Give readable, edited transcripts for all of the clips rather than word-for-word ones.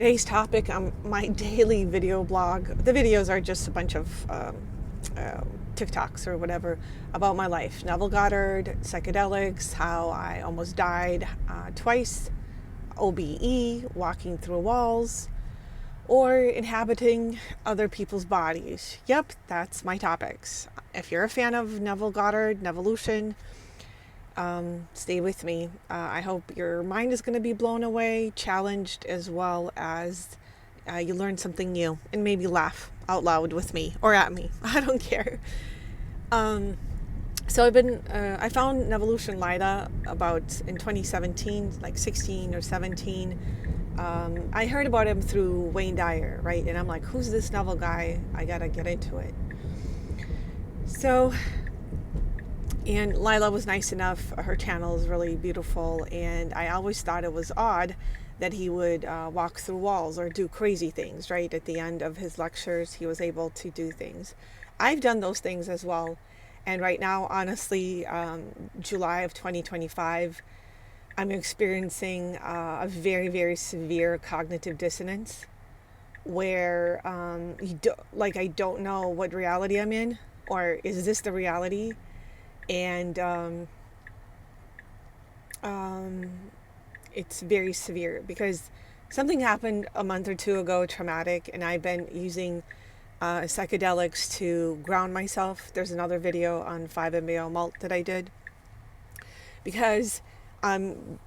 Today's topic on my daily video blog. The videos are just a bunch of TikToks or whatever about my life. Neville Goddard, psychedelics, how I almost died twice, OBE, walking through walls, or inhabiting other people's bodies. Yep, that's my topics. If you're a fan of Neville Goddard, Nevolution, stay with me. I hope your mind is going to be blown away, challenged, as well as you learn something new and maybe laugh out loud with me or at me. I don't care. So I found Nevolution Lida about in 2017, like 16 or 17. I heard about him through Wayne Dyer, right? And I'm like, who's this Neville guy? I got to get into it. And Lila was nice enough. Her channel is really beautiful. And I always thought it was odd that he would walk through walls or do crazy things, right? At the end of his lectures, he was able to do things. I've done those things as well. And right now, honestly, July of 2025, I'm experiencing a very, very severe cognitive dissonance where I don't know what reality I'm in, or is this the reality? And it's very severe because something happened a month or two ago, traumatic, and I've been using psychedelics to ground myself. There's another video on 5-MeO malt that I did because I'm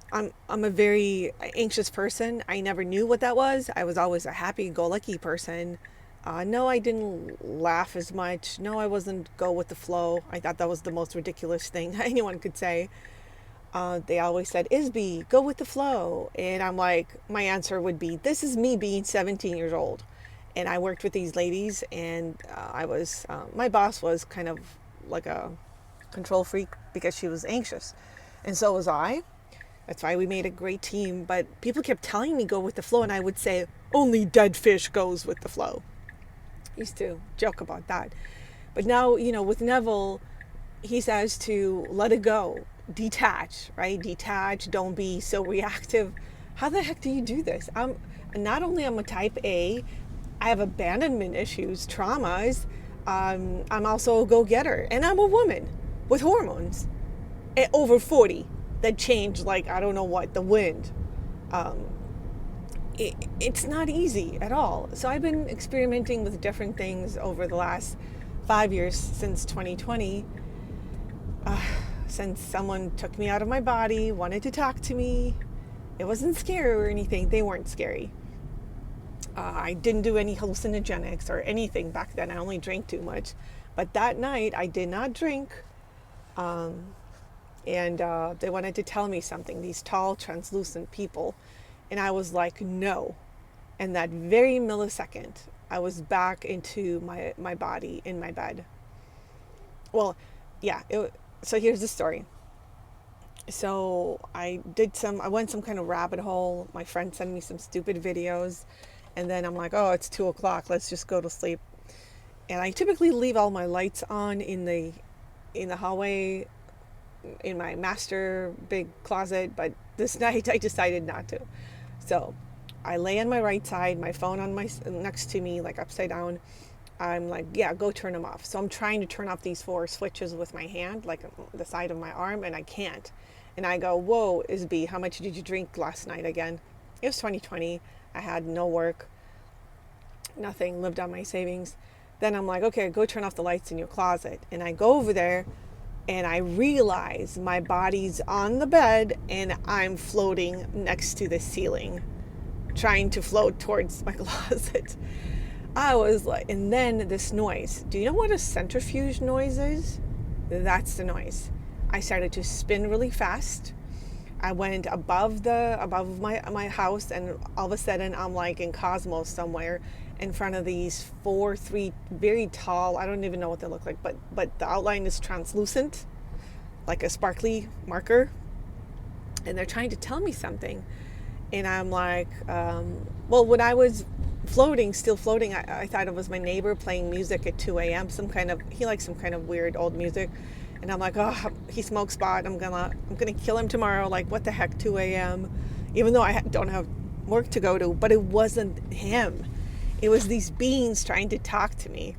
a very anxious person. I never knew what that was. I was always a happy-go-lucky person. No, I didn't laugh as much. No, I wasn't go with the flow. I thought that was the most ridiculous thing anyone could say. They always said, Isby, go with the flow. And I'm like, my answer would be, this is me being 17 years old. And I worked with these ladies, and my boss was kind of like a control freak because she was anxious. And so was I. That's why we made a great team. But people kept telling me go with the flow, and I would say, only dead fish goes with the flow. Used to joke about that. But now, with Neville, he says to let it go, detach, right? Detach, don't be so reactive. How the heck do you do this? I'm a type A, I have abandonment issues, traumas. I'm also a go-getter, and I'm a woman with hormones at over 40 that change like, I don't know what, the wind. It's not easy at all. So I've been experimenting with different things over the last 5 years since 2020. Since someone took me out of my body, wanted to talk to me. It wasn't scary or anything. They weren't scary. I didn't do any hallucinogenics or anything back then. I only drank too much. But that night, I did not drink. And they wanted to tell me something, these tall, translucent people. And I was like, no. And that very millisecond, I was back into my body in my bed. Well, yeah. So here's the story. So I went some kind of rabbit hole. My friend sent me some stupid videos. And then I'm like, oh, it's 2:00. Let's just go to sleep. And I typically leave all my lights on in the hallway, in my master big closet. But this night I decided not to. So I lay on my right side, my phone on next to me, like upside down. I'm like, yeah, go turn them off. So I'm trying to turn off these 4 switches with my hand, like the side of my arm, and I can't. And I go, whoa, Isby, how much did you drink last night again? It was 2020. I had no work, nothing, lived on my savings. Then I'm like, okay, go turn off the lights in your closet. And I go over there, and I realize my body's on the bed and I'm floating next to the ceiling, trying to float towards my closet. I was like, and then this noise. Do you know what a centrifuge noise is? That's the noise. I started to spin really fast. I went above my house, and all of a sudden I'm like in Cosmos somewhere in front of these 3 very tall, I don't even know what they look like, but the outline is translucent, like a sparkly marker, and they're trying to tell me something. And I'm like, when I was still floating, I thought it was my neighbor playing music at 2 a.m. He likes some kind of weird old music. And I'm like, oh, he smokes pot. I'm gonna kill him tomorrow. Like, what the heck, 2 a.m. Even though I don't have work to go to, but it wasn't him. It was these beings trying to talk to me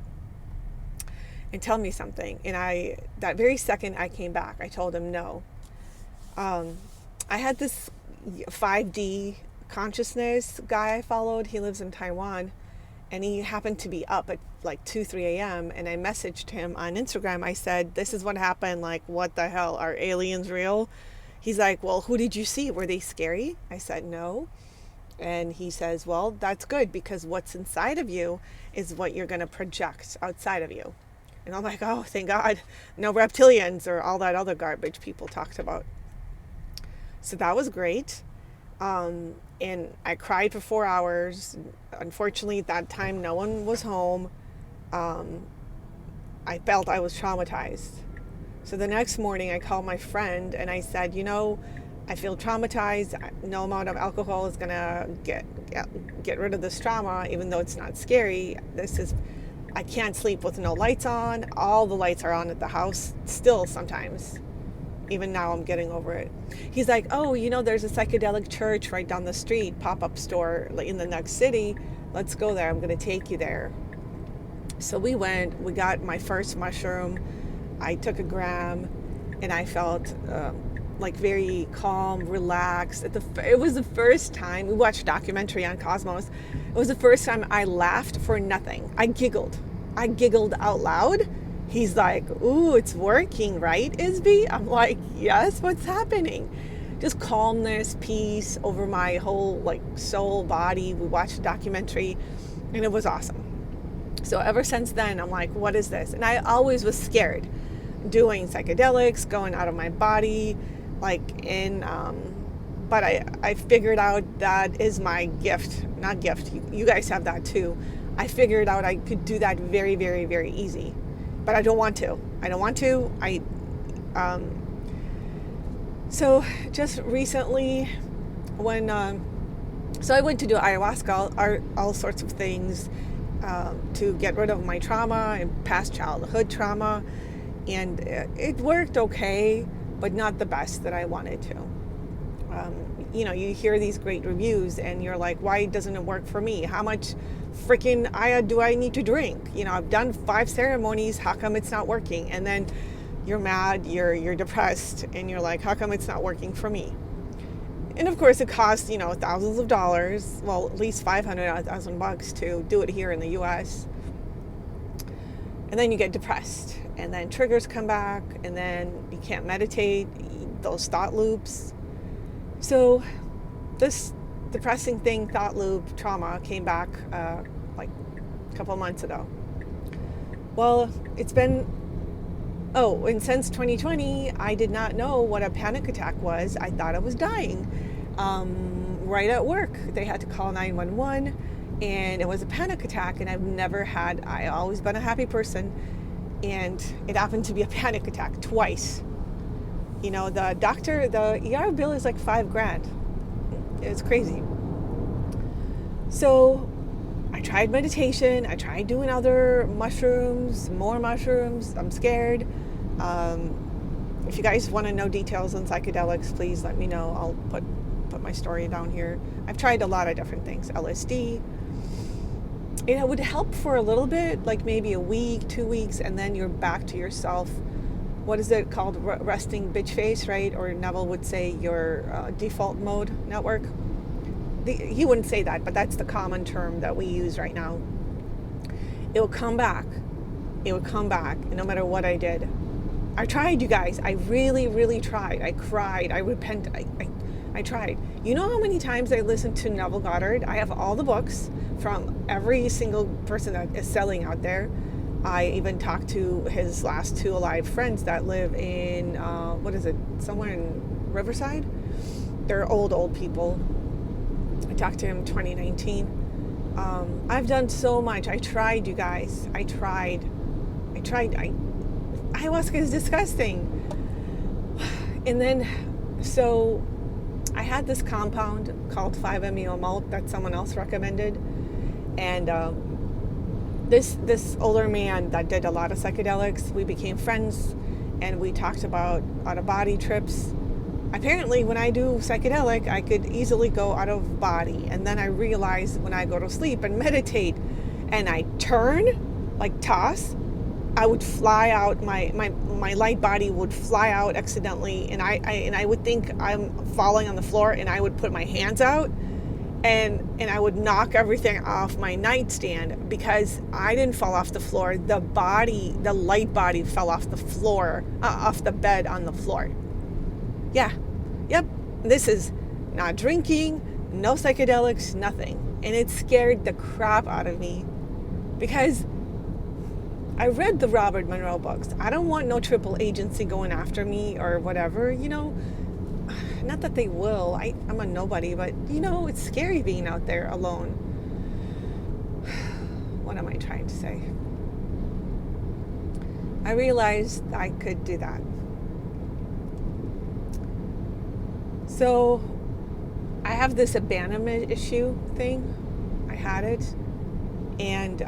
and tell me something. And that very second I came back, I told him no. I had this 5D consciousness guy I followed. He lives in Taiwan, and he happened to be up at like 2-3 a.m. and I messaged him on Instagram. I said, this is what happened. Like, what the hell? Are aliens real? He's like, well, who did you see? Were they scary? I said, no. And he says, well, that's good, because what's inside of you is what you're going to project outside of you. And I'm like, oh, thank God, no reptilians or all that other garbage people talked about. So that was great. And I cried for 4 hours. Unfortunately, at that time, no one was home. I felt I was traumatized. So the next morning, I called my friend and I said, I feel traumatized. No amount of alcohol is going to get rid of this trauma, even though it's not scary. I can't sleep with no lights on. All the lights are on at the house still sometimes. Even now, I'm getting over it. He's like, oh, there's a psychedelic church right down the street, pop-up store in the next city. Let's go there. I'm going to take you there. So we went. We got my first mushroom. I took a gram, and I felt like very calm, relaxed. It was the first time. We watched a documentary on Cosmos. It was the first time I laughed for nothing. I giggled out loud. He's like, ooh, it's working, right, Isby? I'm like, yes, what's happening? Just calmness, peace over my whole soul, body. We watched a documentary and it was awesome. So ever since then, I'm like, what is this? And I always was scared doing psychedelics, going out of my body, but I figured out that is my gift, not gift. You guys have that too. I figured out I could do that very, very, very easy. But I don't want to. So just recently, when so I went to do ayahuasca, all sorts of things to get rid of my trauma and past childhood trauma, and it worked okay, but not the best that I wanted to. You hear these great reviews, and you're like, why doesn't it work for me? How much freaking do I need to drink? I've done 5 ceremonies. How come it's not working? And then you're mad, you're depressed, and you're like, how come it's not working for me? And of course, it costs thousands of dollars. Well, at least $500,000 to do it here in the U.S. And then you get depressed, and then triggers come back, and then you can't meditate. Those thought loops. So this depressing thing, thought loop, trauma, came back a couple of months ago. Well, it's been, and since 2020, I did not know what a panic attack was. I thought I was dying. Right at work, they had to call 911, and it was a panic attack, and I've always been a happy person, and it happened to be a panic attack twice. The ER bill is like $5,000. It's crazy. So I tried meditation. I tried doing other mushrooms, more mushrooms. I'm scared. If you guys want to know details on psychedelics, please let me know. I'll put my story down here. I've tried a lot of different things. LSD. It would help for a little bit, like maybe a week, 2 weeks, and then you're back to yourself. What is it called? Resting bitch face, right? Or Neville would say your default mode network. He wouldn't say that, but that's the common term that we use right now. It would come back. No matter what I did. I tried, you guys. I really, really tried. I cried. I repented. I tried. You know how many times I listened to Neville Goddard? I have all the books from every single person that is selling out there. I even talked to his last 2 alive friends that live in, somewhere in Riverside? They're old people. I talked to him in 2019. I've done so much. I tried, you guys. I tried. Ayahuasca is disgusting. And then, so I had this compound called 5-MeO malt that someone else recommended. And this older man that did a lot of psychedelics, we became friends, and we talked about out-of-body trips. apparently when I do psychedelic, I could easily go out of body. And then I realized when I go to sleep and meditate and I turn, like toss, I would fly out, my light body would fly out accidentally, and I would think I'm falling on the floor, and I would put my hands out and I would knock everything off my nightstand, because I didn't fall off the floor. The light body fell off the floor, off the bed on the floor. Yeah. Yep. This is not drinking, no psychedelics, nothing. And it scared the crap out of me, because I read the Robert Monroe books. I don't want no triple agency going after me or whatever, Not that they will. I'm a nobody, but, it's scary being out there alone. What am I trying to say? I realized I could do that. So I have this abandonment issue thing. I had it. And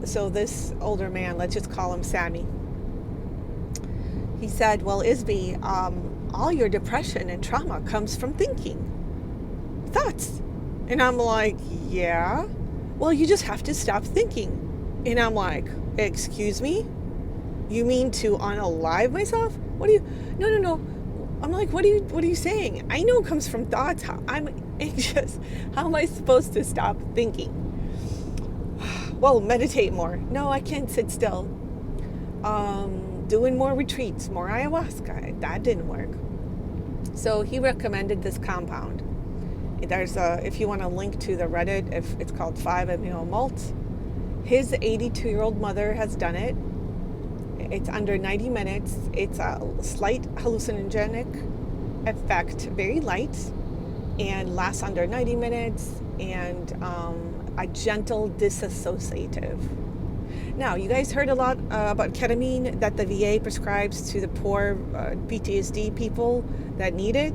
so this older man, let's just call him Sammy, he said, well, Isby, all your depression and trauma comes from thinking. Thoughts. And I'm like, yeah. Well, you just have to stop thinking. And I'm like, excuse me? You mean to unalive myself? No. I'm like, what are you saying? I know it comes from thoughts. I'm anxious. How am I supposed to stop thinking? Well, meditate more. No, I can't sit still. Doing more retreats, more ayahuasca. That didn't work. So he recommended this compound. There's if you want to link to the Reddit, if it's called 5-amino malts. His 82-year-old mother has done it. It's under 90 minutes. It's a slight hallucinogenic effect, very light, and lasts under 90 minutes, and a gentle disassociative. Now, you guys heard a lot about ketamine that the VA prescribes to the poor PTSD people that need it.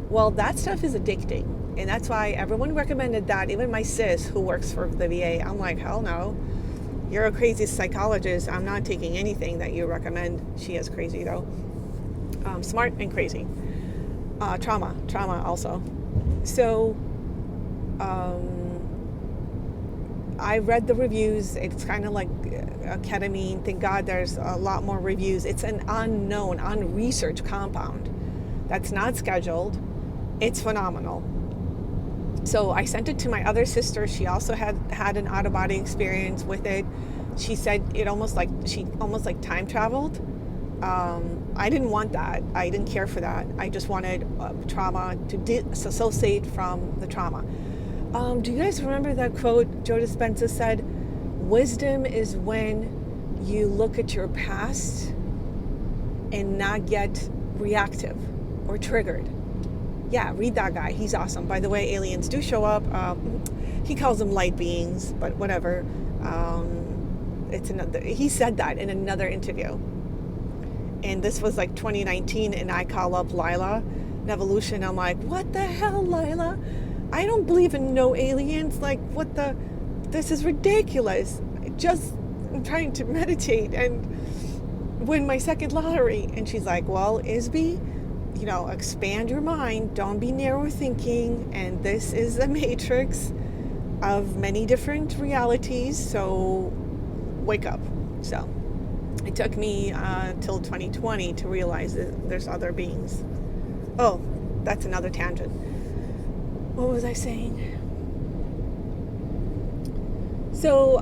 Well, that stuff is addicting, and that's why everyone recommended that. Even my sis, who works for the VA, I'm like, hell no. You're a crazy psychologist. I'm not taking anything that you recommend. She is crazy, though. Smart and crazy. Trauma also. So, I read the reviews. It's kind of like a ketamine. Thank God there's a lot more reviews. It's an unknown, unresearched compound that's not scheduled. It's phenomenal. So I sent it to my other sister. She also had an out-of-body experience with it. She said she almost like time traveled. I didn't want that. I didn't care for that. I just wanted trauma to disassociate from the trauma. Do you guys remember that quote Joe Dispenza said? Wisdom is when you look at your past and not get reactive or triggered. Yeah, read that guy. He's awesome. By the way, aliens do show up. He calls them light beings, but whatever. He said that in another interview. And this was like 2019, and I call up Lila Nevolution. I'm like, what the hell, Lila? I don't believe in no aliens. Like, this is ridiculous. I'm trying to meditate and win my second lottery. And she's like, well, Isby, expand your mind. Don't be narrow thinking. And this is a matrix of many different realities. So wake up. So it took me till 2020 to realize that there's other beings. Oh, that's another tangent. What was I saying? So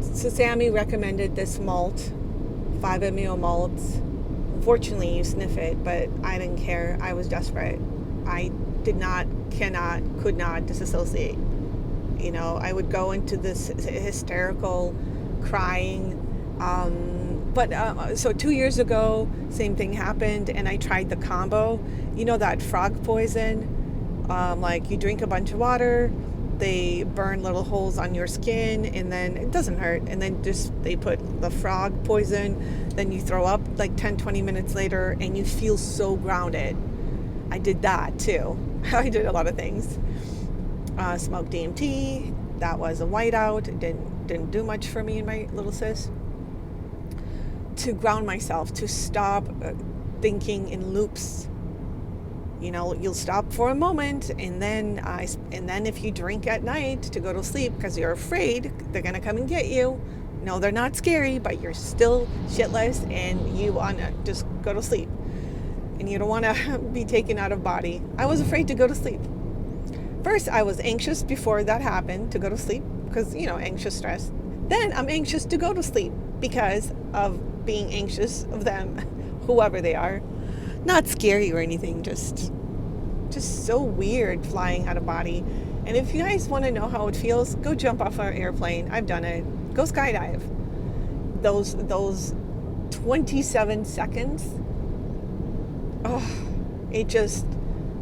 so Sammy recommended this malt, 5-amino malts. Unfortunately, you sniff it, but I didn't care. I was desperate. I could not disassociate. I would go into this hysterical crying. So 2 years ago, same thing happened, and I tried the combo. That frog poison? Like you drink a bunch of water, they burn little holes on your skin, and then it doesn't hurt, and then they put the frog poison, then you throw up like 10-20 minutes later, and you feel so grounded. I did that too. I did a lot of things. Smoked DMT. That was a whiteout. It didn't do much for me and my little sis. To ground myself, to stop thinking in loops, You'll stop for a moment, and then if you drink at night to go to sleep because you're afraid they're gonna come and get you. No, they're not scary, but you're still shitless, and you wanna just go to sleep, and you don't want to be taken out of body. I was afraid to go to sleep. First, I was anxious before that happened to go to sleep because anxious stress. Then I'm anxious to go to sleep because of being anxious of them, whoever they are. Not scary or anything, just so weird flying out of body. And if you guys want to know how it feels, go jump off an airplane. I've done it. Go skydive. Those 27 seconds,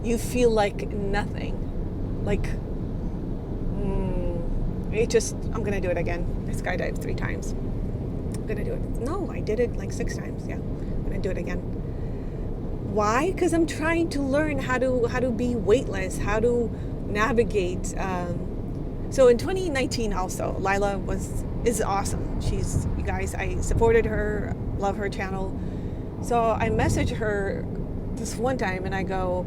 you feel like nothing. I'm gonna do it again. I skydived 3 times. I'm gonna do it. No, I did it like 6 times. Yeah, I'm gonna do it again. Why? Because I'm trying to learn how to be weightless, how to navigate. So in 2019, also, Lila is awesome. You guys, I supported her, love her channel. So I messaged her this one time, and I go,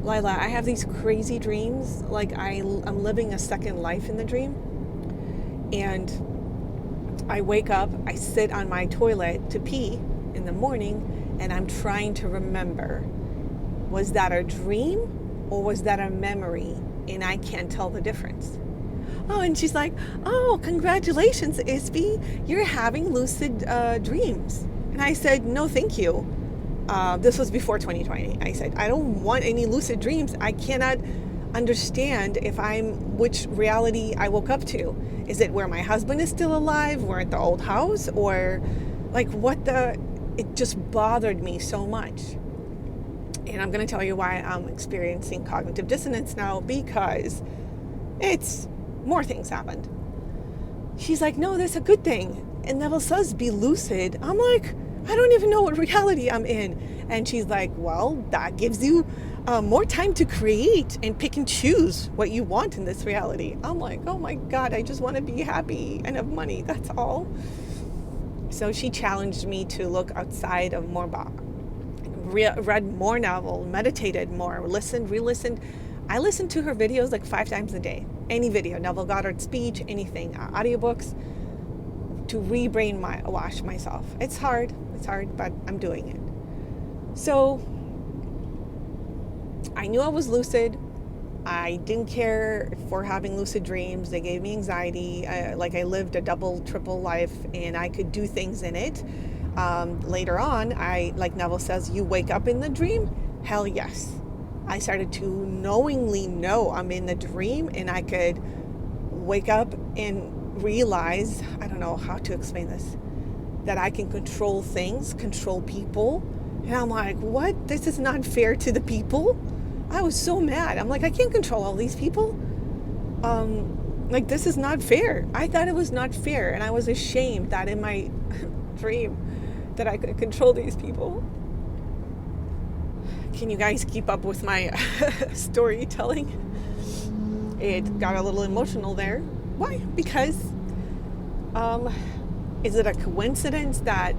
Lila, I have these crazy dreams. Like I'm living a second life in the dream, and I wake up, I sit on my toilet to pee in the morning, and I'm trying to remember, was that a dream or was that a memory? And I can't tell the difference. Oh, and she's like, oh, congratulations, Isby, you're having lucid dreams. And I said, no, thank you. This was before 2020. I said, I don't want any lucid dreams. I cannot understand which reality I woke up to. Is it where my husband is still alive? We're at the old house? Or it just bothered me so much. And I'm going to tell you why I'm experiencing cognitive dissonance now, because more things happened. She's like, no, that's a good thing. And Neville says, be lucid. I'm like, I don't even know what reality I'm in. And she's like, well, that gives you more time to create and pick and choose what you want in this reality. I'm like, oh my God, I just want to be happy and have money. That's all. So she challenged me to look outside of more, read more Neville, meditated more, listened, re-listened. I listened to her videos like 5 times a day. Any video, Neville Goddard speech, anything, audiobooks, to wash myself. It's hard, but I'm doing it. So I knew I was lucid. I didn't care for having lucid dreams. They gave me anxiety. I lived a double, triple life, and I could do things in it. Later on, like Neville says, you wake up in the dream. Hell yes. I started to knowingly know I'm in the dream, and I could wake up and realize, I don't know how to explain this, that I can control things, control people. And I'm like, what? This is not fair to the people. I was so mad. I'm like, I can't control all these people. This is not fair. I thought it was not fair, and I was ashamed that in my dream that I could control these people. Can you guys keep up with my storytelling? It got a little emotional there. Why? Because is it a coincidence that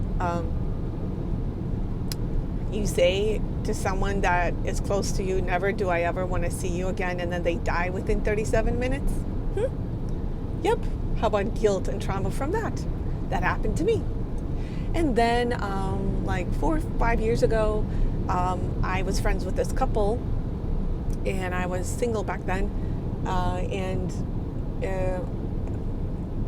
you say to someone that is close to you, never do I ever want to see you again, and then they die within 37 minutes? Yep. How about guilt and trauma from that? That happened to me. And then 4 or 5 years ago, I was friends with this couple, and I was single back then, and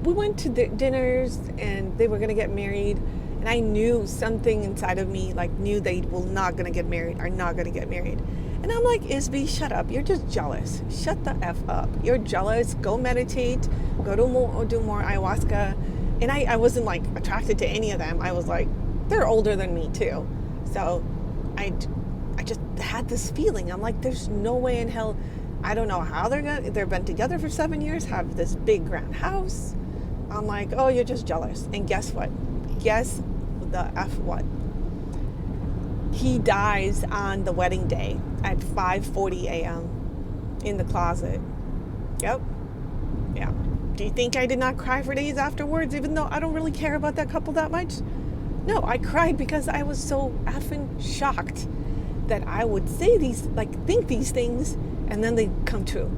we went to dinners, and they were going to get married, and I knew something inside of me knew they were not going to get married, are not going to get married. And I'm like, Isby, shut up. You're just jealous. Shut the F up. You're jealous. Go meditate. Go do more ayahuasca. And I wasn't attracted to any of them. I was like, they're older than me too. So I just had this feeling. I'm like, there's no way in hell. I don't know how they've been together for 7 years, have this big grand house. I'm like, oh, you're just jealous. And guess what? Guess the F what? He dies on the wedding day at 5:40 a.m. in the closet. Yep. Yeah. Do you think I did not cry for days afterwards, even though I don't really care about that couple that much? No, I cried because I was so effing shocked that I would say these, like think these things, and then they come true.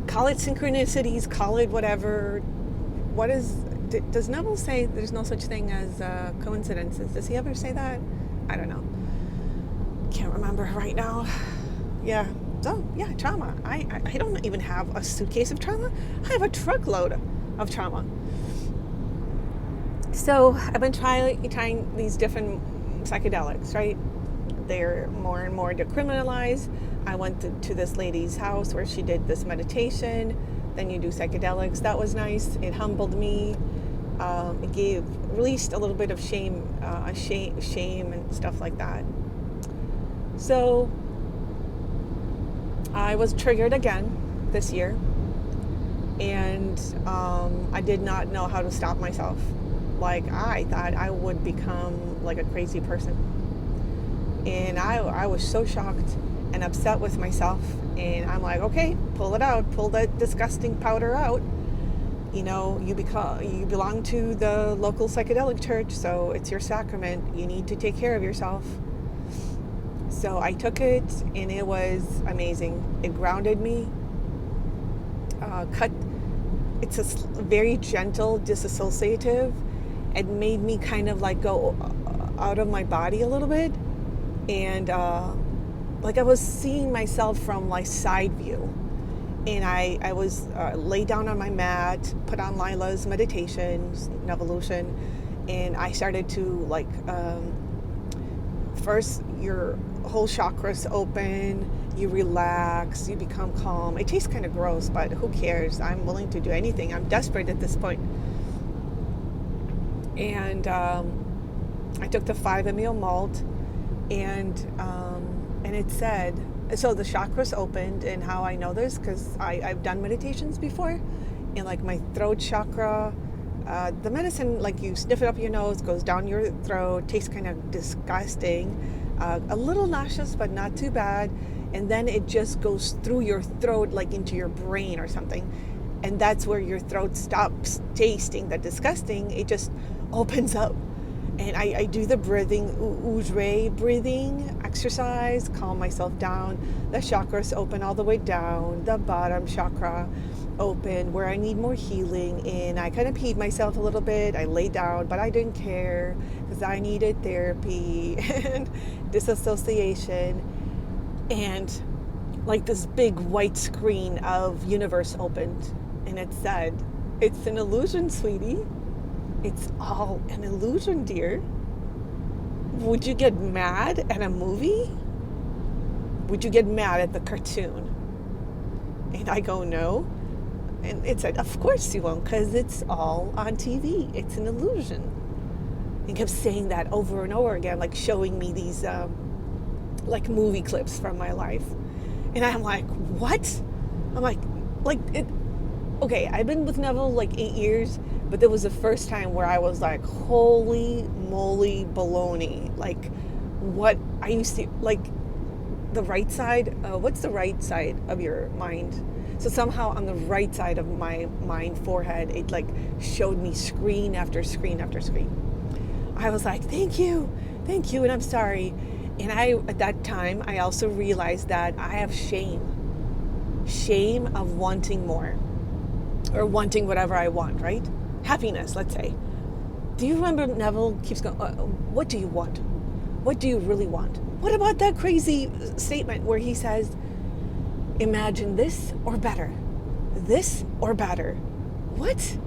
Call it synchronicities, call it whatever. Does Neville say there's no such thing as coincidences? Does he ever say that? I don't know. Can't remember right now. Yeah. So, yeah, trauma. I don't even have a suitcase of trauma. I have a truckload of trauma. So, I've been trying these different psychedelics, right? They're more and more decriminalized. I went to this lady's house where she did this meditation. Then you do psychedelics. That was nice. It humbled me. It released a little bit of shame and stuff like that. So I was triggered again this year, and I did not know how to stop myself. Like, I thought I would become like a crazy person, and I was so shocked and upset with myself. And I'm like, okay, pull it out, pull that disgusting powder out. You know, you belong to the local psychedelic church, so it's your sacrament. You need to take care of yourself. So I took it, and it was amazing. It grounded me. It's a very gentle disassociative. It made me kind of like go out of my body a little bit, and like I was seeing myself from like side view. And I was laid down on my mat, put on Lila's meditations, Nevolution, and I started to like, first your whole chakras open, you relax, you become calm. It tastes kind of gross, but who cares? I'm willing to do anything. I'm desperate at this point. And I took the 5-MeO malt, and it said, so the chakras opened. And how I know this, because I've done meditations before, and like my throat chakra, the medicine, like you sniff it up your nose, goes down your throat, tastes kind of disgusting, a little nauseous, but not too bad. And then it just goes through your throat, like into your brain or something. And that's where your throat stops tasting that disgusting. It just opens up. And I do the breathing, ujjayi breathing exercise, calm myself down. The chakras open all the way down, the bottom chakra open where I need more healing. And I kind of peed myself a little bit. I laid down, but I didn't care because I needed therapy and disassociation. And like this big white screen of universe opened, and it said, "It's an illusion, sweetie. It's all an illusion, dear. Would you get mad at a movie? Would you get mad at the cartoon?" And I go, "No." And it said, "Of course you won't, because it's all on TV. It's an illusion." And kept saying that over and over again, like showing me these like movie clips from my life. And I'm like, what? I'm like it. Okay, I've been with Neville like 8 years, but there was the first time where I was like, holy moly baloney. Like, what I used to, like, the right side, what's the right side of your mind? So somehow on the right side of my mind, forehead, it like showed me screen after screen after screen. I was like, thank you, and I'm sorry. And at that time, I also realized that I have shame of wanting more, or wanting whatever I want, right? Happiness, let's say. Do you remember Neville keeps going, what do you want? What do you really want? What about that crazy statement where he says, imagine this or better? This or better? What?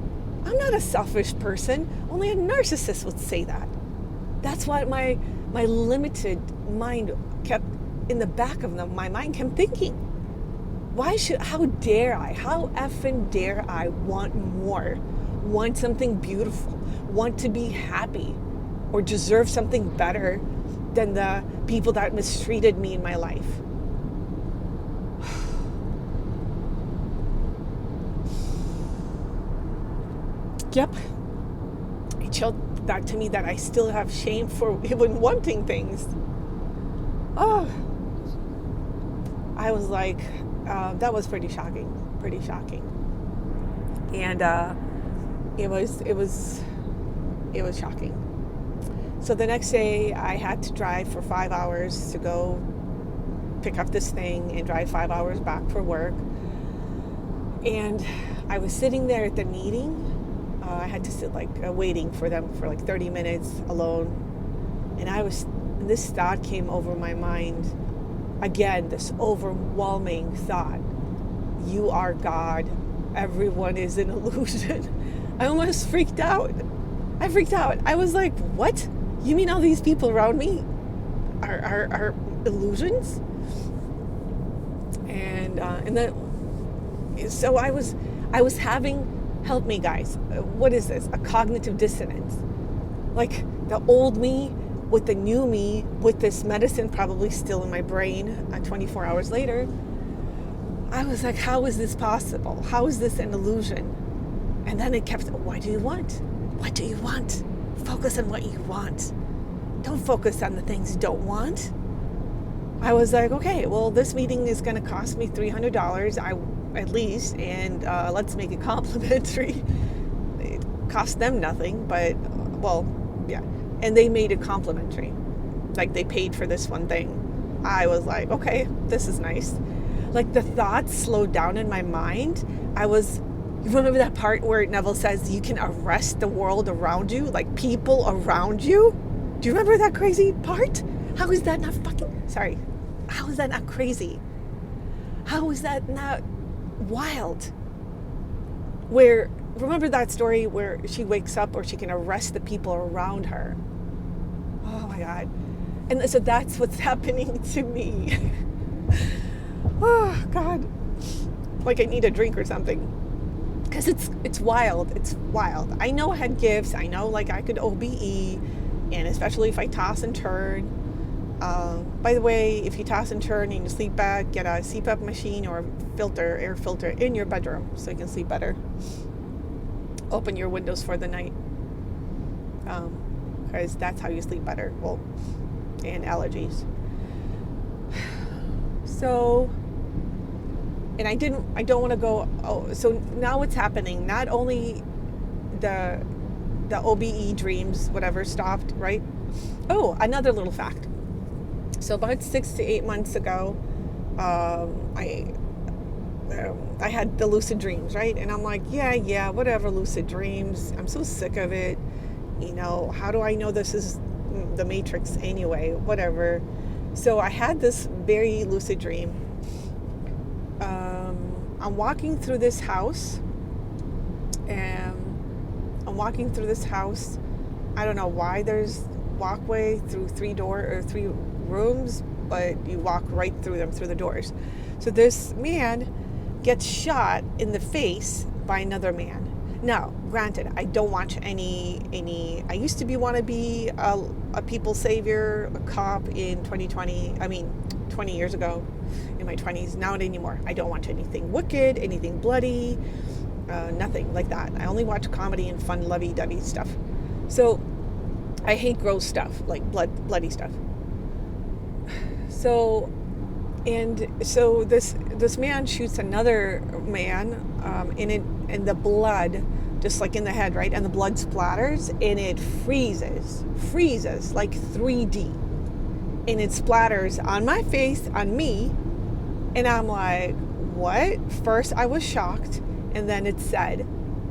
I'm not a selfish person. Only a narcissist would say that. That's what my limited mind kept in the back of my mind kept thinking. How effing dare I want more, want something beautiful, want to be happy, or deserve something better than the people that mistreated me in my life. Yep. It showed that to me that I still have shame for even wanting things. Oh, I was like, that was pretty shocking. And it was shocking. So the next day I had to drive for 5 hours to go pick up this thing and drive 5 hours back for work. And I was sitting there at the meeting. I had to sit waiting for them for 30 minutes alone. And this thought came over my mind. Again, this overwhelming thought. You are God. Everyone is an illusion. I almost freaked out. I freaked out. I was like, what? You mean all these people around me are illusions? And then, so I was having, help me guys, what is this? A cognitive dissonance. Like the old me with the new me, with this medicine probably still in my brain 24 hours later. I was like, how is this possible? How is this an illusion? And then it kept, what do you want? What do you want? Focus on what you want. Don't focus on the things you don't want. I was like, okay, well, this meeting is going to cost me $300 at least, and let's make it complimentary. It cost them nothing, but, well, yeah. And they made it complimentary. Like, they paid for this one thing. I was like, okay, this is nice. Like, the thoughts slowed down in my mind. You remember that part where Neville says you can arrest the world around you? Like, people around you? Do you remember that crazy part? How is that not how is that not crazy? How is that not wild? Remember that story where she wakes up or she can arrest the people around her? Oh my God. And so that's what's happening to me. Oh God. Like I need a drink or something. Because it's wild. It's wild. I know I had gifts. I know I could OBE. And especially if I toss and turn. By the way, if you toss and turn and you sleep bad, get a CPAP machine or air filter in your bedroom so you can sleep better. Open your windows for the night. Because that's how you sleep better. Well, and allergies. So, and I don't want to go, so now what's happening? Not only the OBE dreams, whatever, stopped, right? Oh, another little fact. So about 6 to 8 months ago, I had the lucid dreams, right? And I'm like, yeah, whatever, lucid dreams. I'm so sick of it. How do I know this is the Matrix anyway? Whatever. So I had this very lucid dream. I'm walking through this house, and I don't know why there's walkway through three rooms, but you walk right through them, through the doors. So this man gets shot in the face by another man. Now, granted, I don't watch any. I used to want to be a people savior, a cop in 2020. 20 years ago, in my 20s. Not anymore. I don't watch anything wicked, anything bloody, nothing like that. I only watch comedy and fun, lovey-dovey stuff. So I hate gross stuff, like bloody stuff. So this man shoots another man, and the blood, just like in the head, right? And the blood splatters, and it freezes like 3D. And it splatters on my face, on me, and I'm like, what? First I was shocked, and then it said,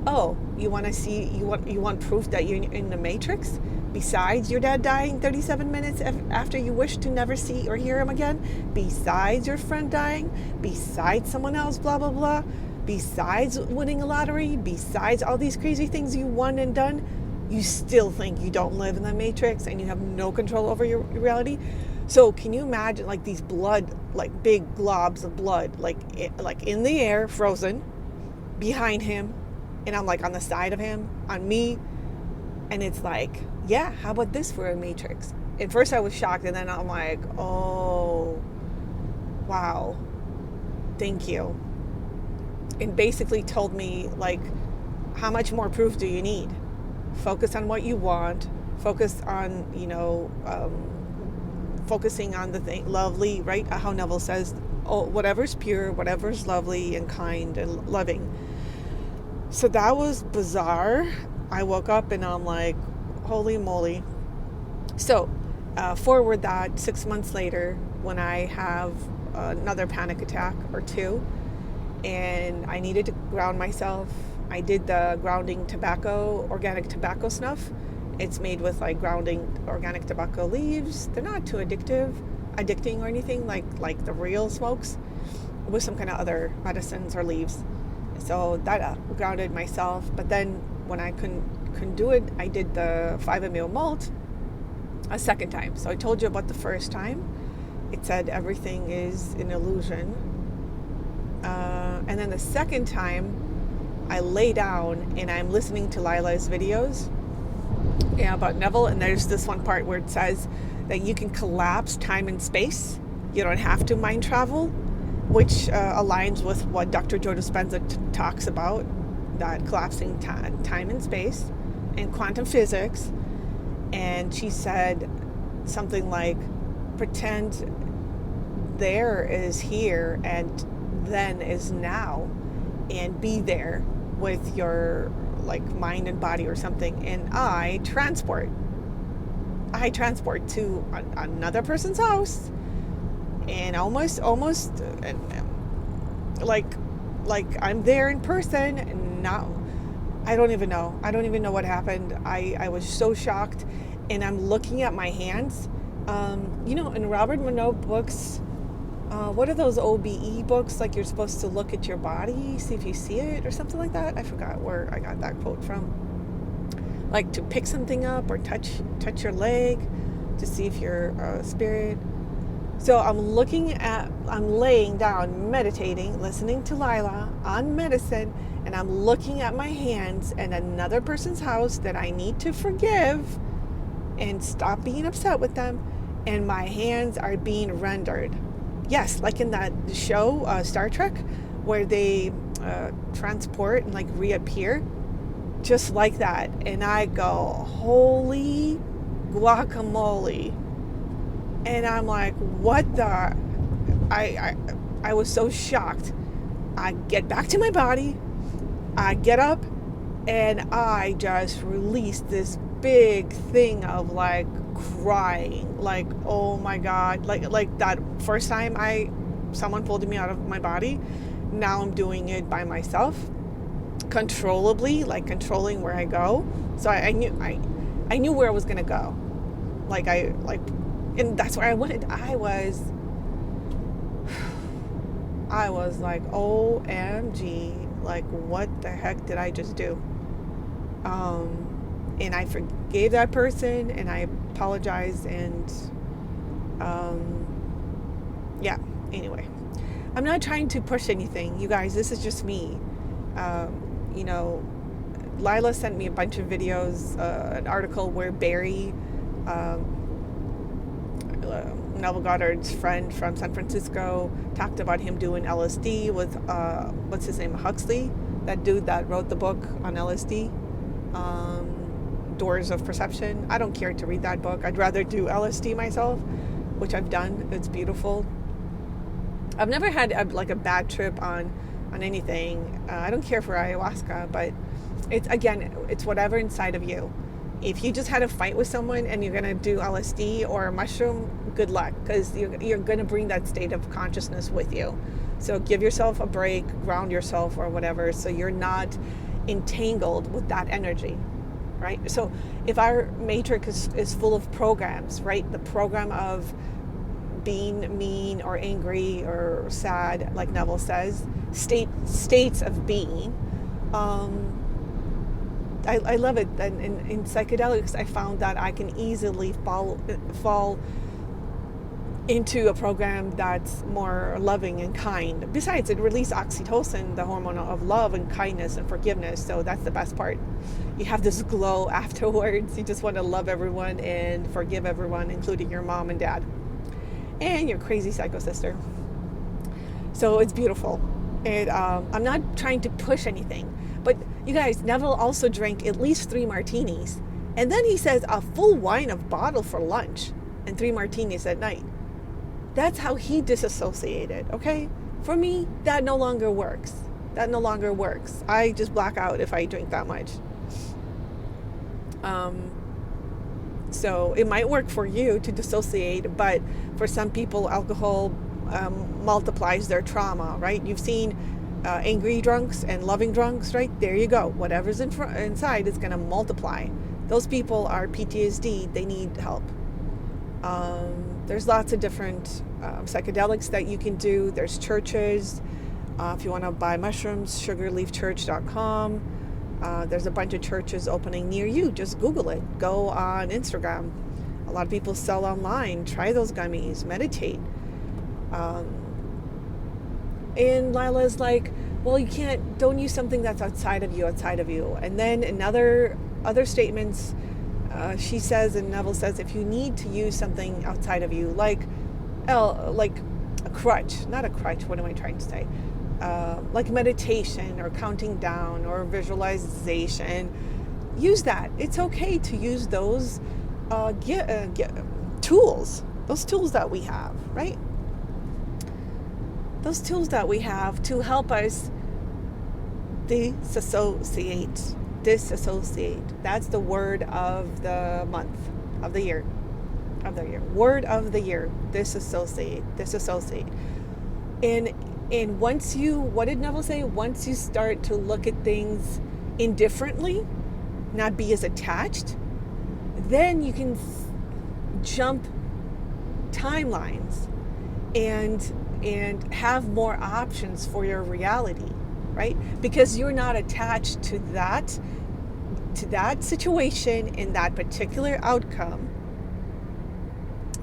oh, you want proof that you're in the Matrix? Besides your dad dying 37 minutes after you wish to never see or hear him again? Besides your friend dying? Besides someone else, blah, blah, blah? Besides winning a lottery? Besides all these crazy things you won and done? You still think you don't live in the Matrix and you have no control over your reality? So can you imagine these blood, big globs of blood, in the air, frozen, behind him, and I'm on the side of him, on me, and it's how about this for a Matrix? At first I was shocked, and then I'm like, oh, wow, thank you. And basically told me, how much more proof do you need? Focus on what you want. Focus on, focusing on the thing, lovely, right? How Neville says, oh, whatever's pure, whatever's lovely and kind and loving. So that was bizarre. I woke up and I'm like, holy moly. So, forward that 6 months later, when I have another panic attack or two, and I needed to ground myself, I did the grounding organic tobacco snuff. It's made with like grounding organic tobacco leaves. They're not too addicting or anything like the real smokes, with some kind of other medicines or leaves. So that grounded myself. But then when I couldn't do it, I did the 5-MeO malt a second time. So I told you about the first time. It said everything is an illusion. And then the second time, I lay down and I'm listening to Lila's videos about Neville. And there's this one part where it says that you can collapse time and space. You don't have to mind travel, which aligns with what Dr. Joe Dispenza talks about, that collapsing time and space and quantum physics. And she said something like, pretend there is here and then is now, and be there with your like mind and body or something. And I transport to another person's house, and almost like I'm there in person. And now I don't even know what happened. I was so shocked, and I'm looking at my hands. In Robert Monroe books, what are those OBE books? Like you're supposed to look at your body, see if you see it or something like that. I forgot where I got that quote from. Like to pick something up or touch your leg to see if you're spirit. So I'm laying down, meditating, listening to Lila on medicine, and I'm looking at my hands and another person's house that I need to forgive and stop being upset with them. And my hands are being rendered. Yes, like in that show, Star Trek, where they transport and like reappear, just like that. And I go, holy guacamole. And I'm like, what the? I was so shocked. I get back to my body, I get up, and I just released this big thing of like crying, like, oh my God, like that first time someone pulled me out of my body. Now I'm doing it by myself, controllably, like controlling where I go. So I knew where I was gonna go, and that's where I went. I was like, OMG, like what the heck did I just do? And I forgave that person, and I apologized, and anyway, I'm not trying to push anything, you guys. This is just me. Lila sent me a bunch of videos, an article where Barry, Neville Goddard's friend from San Francisco, talked about him doing LSD with what's his name, Huxley, that dude that wrote the book on LSD, Doors of Perception. I don't care to read that book. I'd rather do LSD myself, which I've done. It's beautiful. I've never had a bad trip on anything. I don't care for ayahuasca, but it's whatever inside of you. If you just had a fight with someone and you're going to do LSD or a mushroom, good luck, because you're going to bring that state of consciousness with you. So give yourself a break, ground yourself or whatever, so you're not entangled with that energy, right? So if our matrix is full of programs, right? The program of being mean or angry or sad, like Neville says, states of being. I love it. And in psychedelics, I found that I can easily fall into a program that's more loving and kind. Besides, it releases oxytocin, the hormone of love and kindness and forgiveness. So that's the best part. You have this glow afterwards. You just want to love everyone and forgive everyone, including your mom and dad and your crazy psycho sister. So it's beautiful. And I'm not trying to push anything, but you guys, Neville also drank at least 3 martinis, and then he says a full wine of bottle for lunch and 3 martinis at night. That's how he disassociated. Okay, for me, that no longer works. I just black out if I drink that much. So it might work for you to dissociate, but for some people, alcohol multiplies their trauma, right? You've seen angry drunks and loving drunks, right? There you go. Whatever's inside is going to multiply. Those people are PTSD. They need help. There's lots of different psychedelics that you can do. There's churches. If you want to buy mushrooms, sugarleafchurch.com. There's a bunch of churches opening near you. Just Google it. Go on Instagram. A lot of people sell online. Try those gummies. Meditate. And Lila's like, well, don't use something that's outside of you. And then in other statements, she says, and Neville says, if you need to use something outside of you, like a crutch, not a crutch, what am I trying to say? Like meditation or counting down or visualization, use that. It's okay to use those tools, those tools that we have, right? Those tools that we have to help us disassociate. That's the word of the month, of the year. Word of the year, disassociate. And once what did Neville say? Once you start to look at things indifferently, not be as attached, then you can jump timelines and have more options for your reality, right? Because you're not attached to that situation in that particular outcome.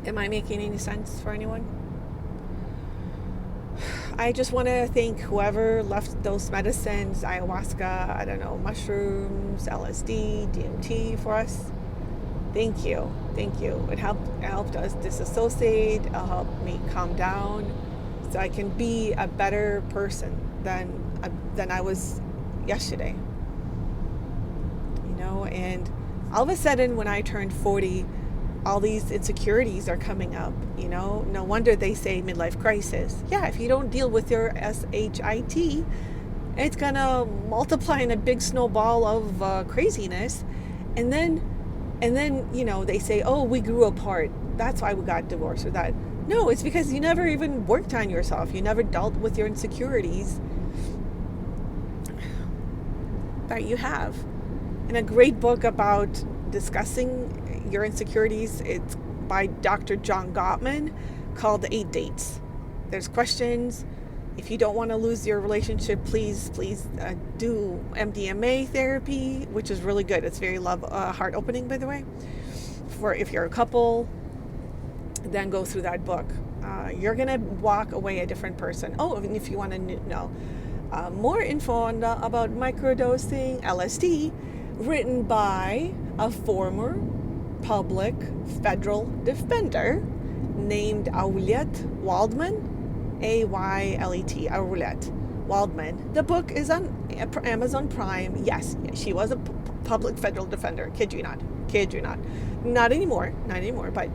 Am I making any sense for anyone? I just want to thank whoever left those medicines, ayahuasca, I don't know, mushrooms, LSD, DMT for us. Thank you. It helped us disassociate. It helped me calm down, so I can be a better person than I was yesterday. And all of a sudden, when I turned 40, all these insecurities are coming up. No wonder they say midlife crisis. Yeah, if you don't deal with your SHIT, it's gonna multiply in a big snowball of craziness, and then they say, oh, we grew apart, that's why we got divorced, or that. No, it's because you never even worked on yourself. You never dealt with your insecurities that you have. And a great book about discussing your insecurities, it's by Dr. John Gottman, called The 8 Dates. There's questions. If you don't want to lose your relationship, please do MDMA therapy, which is really good. It's very heart opening, by the way. For if you're a couple, then go through that book. You're gonna walk away a different person. Oh, and if you want to know more info about microdosing LSD, written by a former public federal defender named Aulette Waldman, Aylet, Aulette Waldman. The book is on Amazon Prime. Yes, she was a public federal defender. Kid you not. Not anymore, but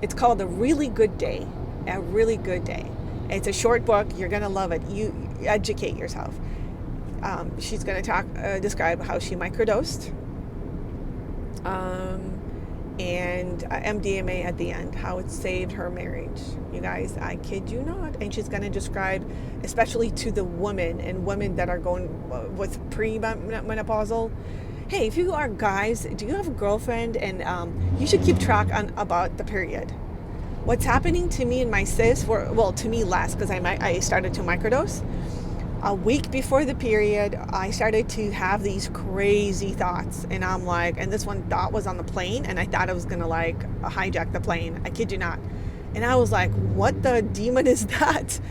it's called A Really Good Day. A Really Good Day. It's a short book. You're going to love it. You educate yourself. She's going to describe how she microdosed and MDMA at the end, how it saved her marriage. You guys, I kid you not. And she's going to describe, especially to the women that are going with pre-menopausal. Hey, if you are guys, do you have a girlfriend? And you should keep track about the period. What's happening to me and my sis, to me less, because I started to microdose. A week before the period, I started to have these crazy thoughts. And I'm like, and this one thought was on the plane, and I thought I was going to hijack the plane. I kid you not. And I was like, what the demon is that?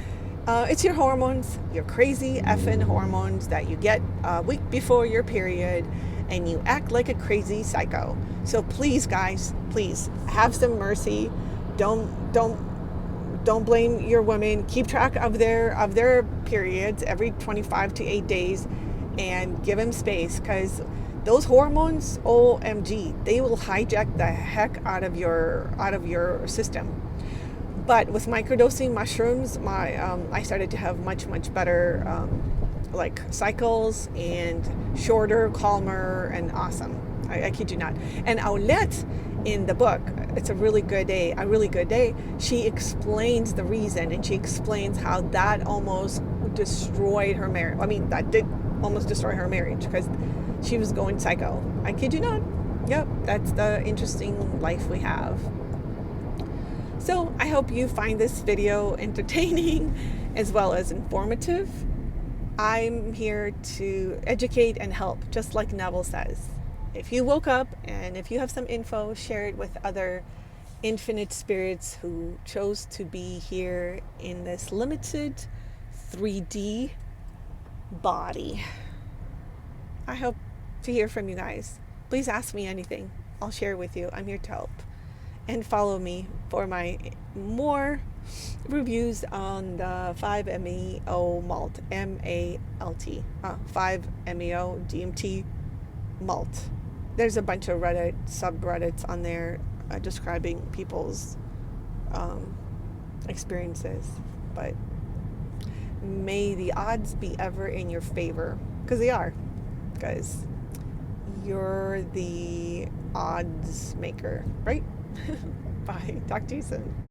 It's your hormones, your crazy effing hormones that you get a week before your period, and you act like a crazy psycho. So please, guys, please have some mercy. Don't blame your women. Keep track of their periods every 25 to 8 days, and give them space, because those hormones, OMG, they will hijack the heck out of your system. But with microdosing mushrooms, I started to have much better cycles, and shorter, calmer, and awesome. I kid you not. And Aulette in the book, It's a Really Good Day, A Really Good Day, she explains the reason, and she explains how that almost destroyed her marriage. I mean, that did almost destroy her marriage because she was going psycho. I kid you not. Yep, that's the interesting life we have. So I hope you find this video entertaining as well as informative. I'm here to educate and help, just like Neville says. If you woke up and if you have some info, share it with other infinite spirits who chose to be here in this limited 3D body. I hope to hear from you guys. Please ask me anything. I'll share with you. I'm here to help. And follow me for my more reviews on the 5-MeO malt, M-A-L-T, 5-MeO DMT malt. There's a bunch of Reddit subreddits on there describing people's experiences. But may the odds be ever in your favor, because they are, because you're the odds maker, right? Bye. Talk to you soon.